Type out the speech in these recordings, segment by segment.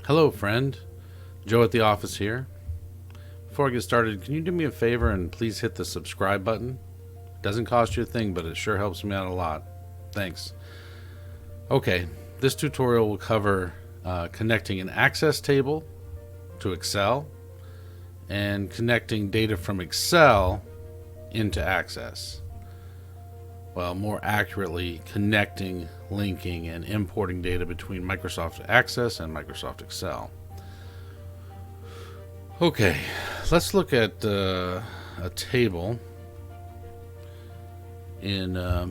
Hello, friend. Joe at the office here. Before I get started, can you do me a favor and please hit the subscribe button? Doesn't cost you a thing, but it sure helps me out a lot. Thanks. Okay, this tutorial will cover connecting an Access table to Excel and connecting data from Excel into Access. Well, more accurately, connecting, linking, and importing data between Microsoft Access and Microsoft Excel. Okay, let's look at a table in a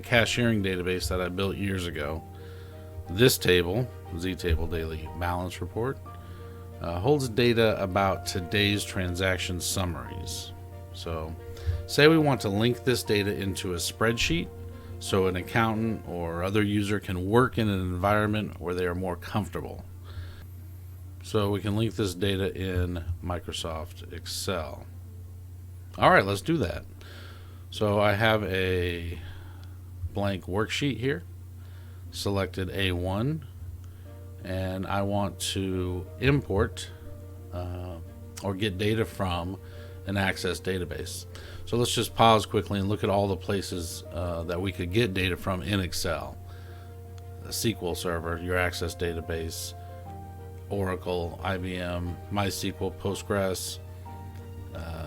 cashiering database that I built years ago. This table, Z-Table Daily Balance Report, holds data about today's transaction summaries. So, say we want to link this data into a spreadsheet so an accountant or other user can work in an environment where they are more comfortable. So we can link this data in Microsoft Excel. All right, let's do that. So I have a blank worksheet here, selected A1, and I want to import or get data from an Access database. So let's just pause quickly and look at all the places that we could get data from in Excel. A SQL server, your Access database, Oracle, IBM, MySQL, Postgres,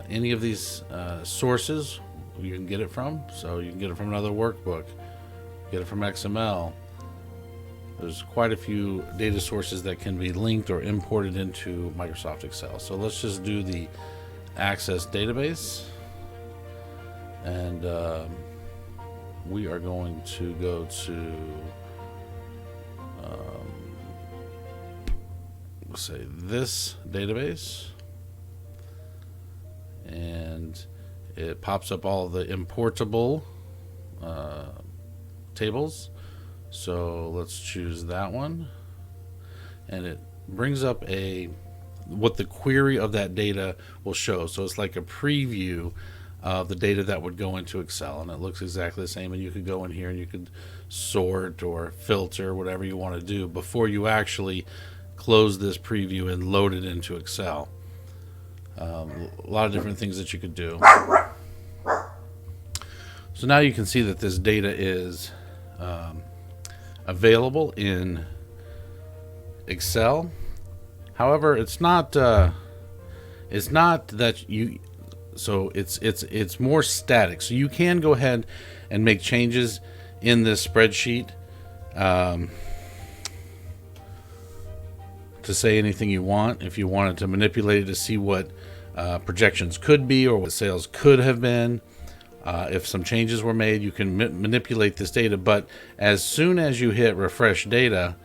any of these sources you can get it from. So you can get it from another workbook, get it from XML. There's quite a few data sources that can be linked or imported into Microsoft Excel. So let's just do the Access database, and we are going to go to let's say this database, and it pops up all the importable tables. So let's choose that one, and it brings up what the query of that data will show. So it's like a preview of the data that would go into Excel, and it looks exactly the same. And you could go in here and you could sort or filter, whatever you want to do, before you actually close this preview and load it into Excel. A lot of different things that you could do. So now you can see that this data is available in Excel. However, it's not that you. So it's more static. So you can go ahead and make changes in this spreadsheet to say anything you want. If you wanted to manipulate it to see what projections could be or what sales could have been, if some changes were made, you can manipulate this data. But as soon as you hit refresh data,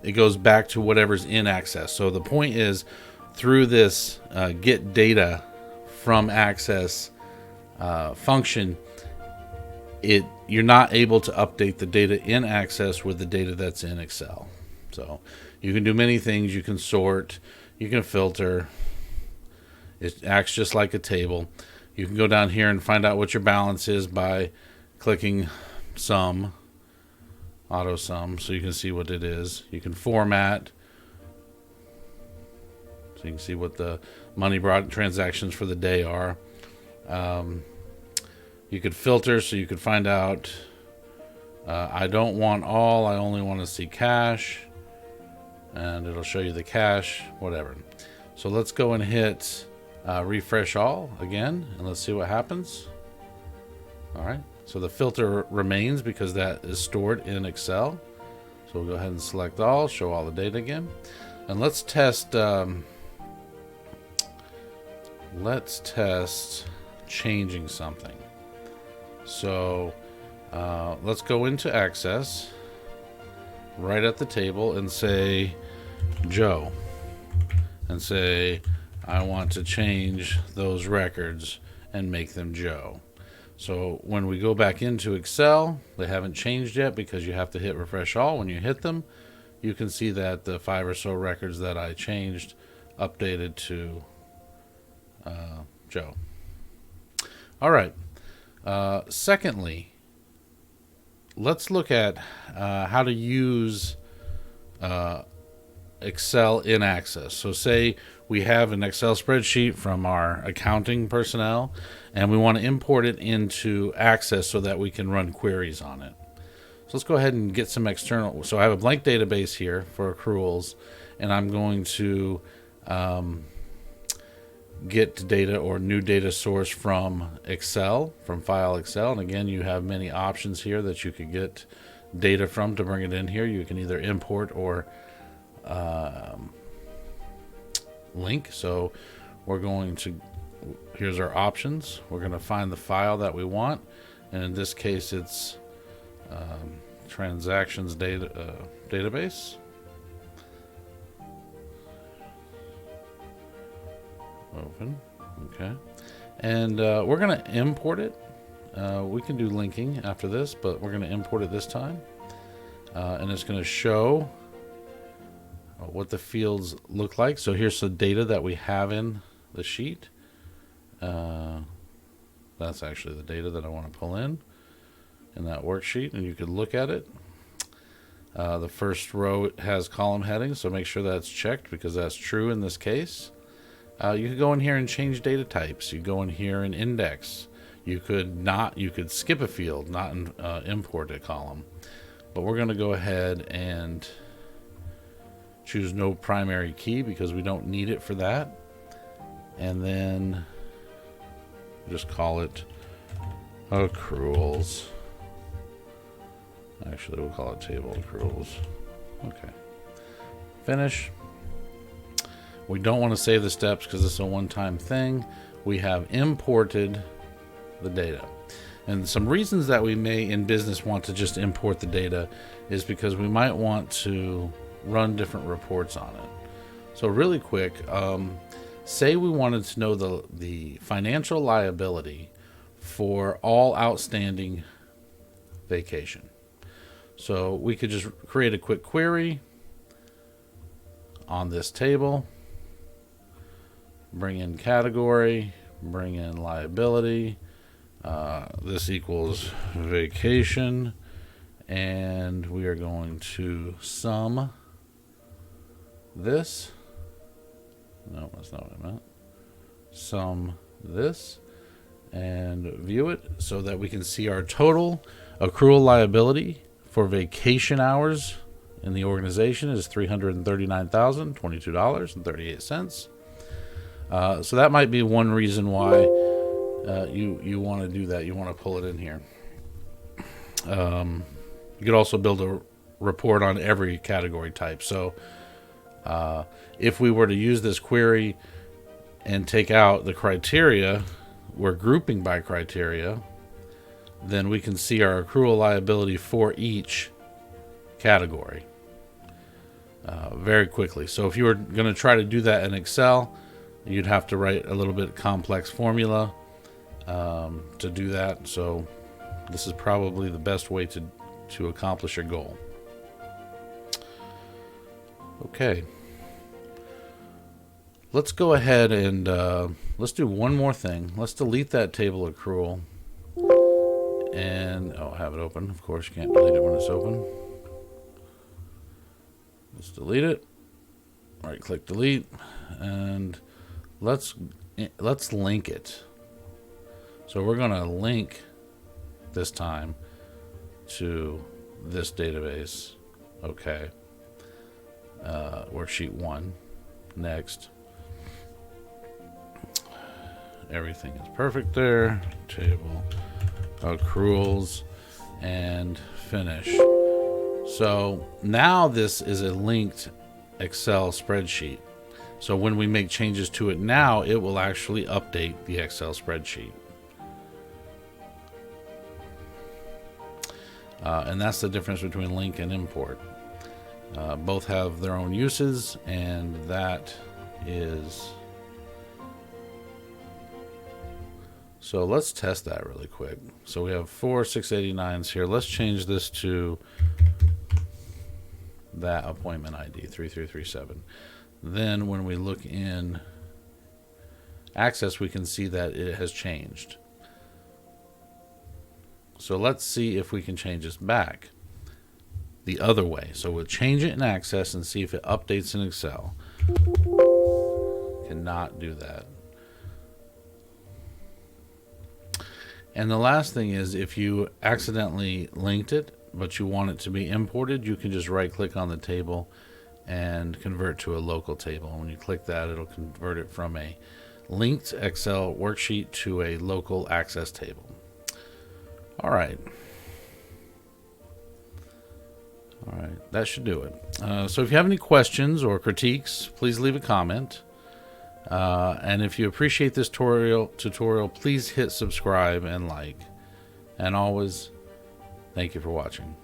it goes back to whatever's in Access. So the point is, through this get data from Access function, you're not able to update the data in Access with the data that's in Excel. So you can do many things. You can sort, you can filter. It acts just like a table. You can go down here and find out what your balance is by clicking sum, auto sum, so you can see what it is. You can format, so you can see what the money brought transactions for the day are. You could filter, so you could find out I don't want all, I only want to see cash, and it'll show you the cash, whatever. So let's go and hit refresh all again, and let's see what happens. All right, so the filter remains because that is stored in Excel. So we'll go ahead and select all, show all the data again, and let's test changing something. So let's go into Access right at the table and say Joe, and say I want to change those records and make them Joe. So when we go back into Excel, they haven't changed yet because you have to hit refresh all. When you hit them, you can see that the 5 or so records that I changed updated to Joe. All right. Secondly, let's look at how to use Excel in Access. So say we have an Excel spreadsheet from our accounting personnel and we want to import it into Access so that we can run queries on it. So let's go ahead and get some external. So I have a blank database here for accruals, and I'm going to get data or new data source from Excel, from File Excel. And again, you have many options here that you could get data from to bring it in here. You can either import or link. So we're going to, here's our options. We're going to find the file that we want, and in this case it's transactions data database. Open. Okay, and we're going to import it. We can do linking after this, but we're going to import it this time, and it's going to show what the fields look like. So here's the data that we have in the sheet. That's actually the data that I want to pull in that worksheet, and you could look at it. The first row has column headings, so make sure that's checked because that's true in this case. You could go in here and change data types. You go in here and index. You could skip a field, not import a column. But we're going to go ahead and choose no primary key because we don't need it for that. And then just call it accruals. Actually, we'll call it table accruals. Okay. Finish. We don't want to save the steps because it's a one-time thing. We have imported the data. And some reasons that we may in business want to just import the data is because we might want to run different reports on it. So really quick, say we wanted to know the financial liability for all outstanding vacation. So we could just create a quick query on this table, bring in category, bring in liability. This equals vacation, and we are going to sum this. No, that's not what I meant. Sum this and view it so that we can see our total accrual liability for vacation hours in the organization is $339,022.38. So that might be one reason why you want to do that. You want to pull it in here. You could also build a report on every category type. So if we were to use this query and take out the criteria, we're grouping by criteria, then we can see our accrual liability for each category very quickly. So if you were going to try to do that in Excel, you'd have to write a little bit complex formula to do that. So this is probably the best way to accomplish your goal. Okay. Let's go ahead and let's do one more thing. Let's delete that table accrual. And have it open. Of course, you can't delete it when it's open. Let's delete it. Right click delete, and let's link it. So we're going to link this time to this database. Okay. Worksheet 1. Next. Everything is perfect there. Table accruals and finish. So now this is a linked Excel spreadsheet. So when we make changes to it now, it will actually update the Excel spreadsheet. And that's the difference between link and import. Both have their own uses, and that is... So let's test that really quick. So we have 4 689s here. Let's change this to that appointment ID, 3337. Then when we look in Access, we can see that it has changed. So let's see if we can change this back. the other way. So we'll change it in Access and see if it updates in Excel. Cannot do that. And the last thing is, if you accidentally linked it, but you want it to be imported, you can just right click on the table and convert to a local table. When you click that, it'll convert it from a linked Excel worksheet to a local Access table. All right, that should do it. So if you have any questions or critiques, please leave a comment. And if you appreciate this tutorial, please hit subscribe and like. And always, thank you for watching.